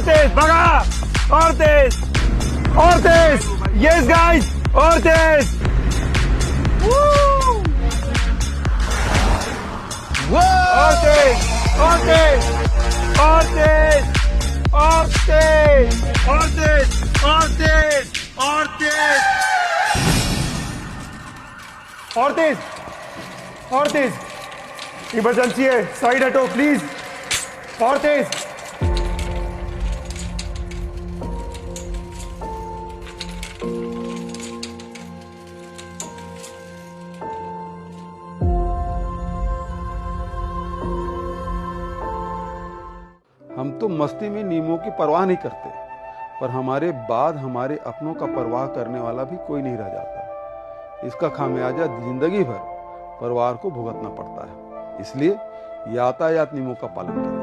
तेज, भगा, और तेज, और तेज, यस गाइस, और तेज, और तेज, और तेज, और तेज, और तेज, और तेज, और तेज, और तेज, और तेज, और तेज, इमरजेंसी है, साइड हटो प्लीज, और तेज। हम तो मस्ती में नियमों की परवाह नहीं करते, पर हमारे बाद हमारे अपनों का परवाह करने वाला भी कोई नहीं रह जाता। इसका खामियाजा जिंदगी भर परिवार को भुगतना पड़ता है। इसलिए यातायात नियमों का पालन करें।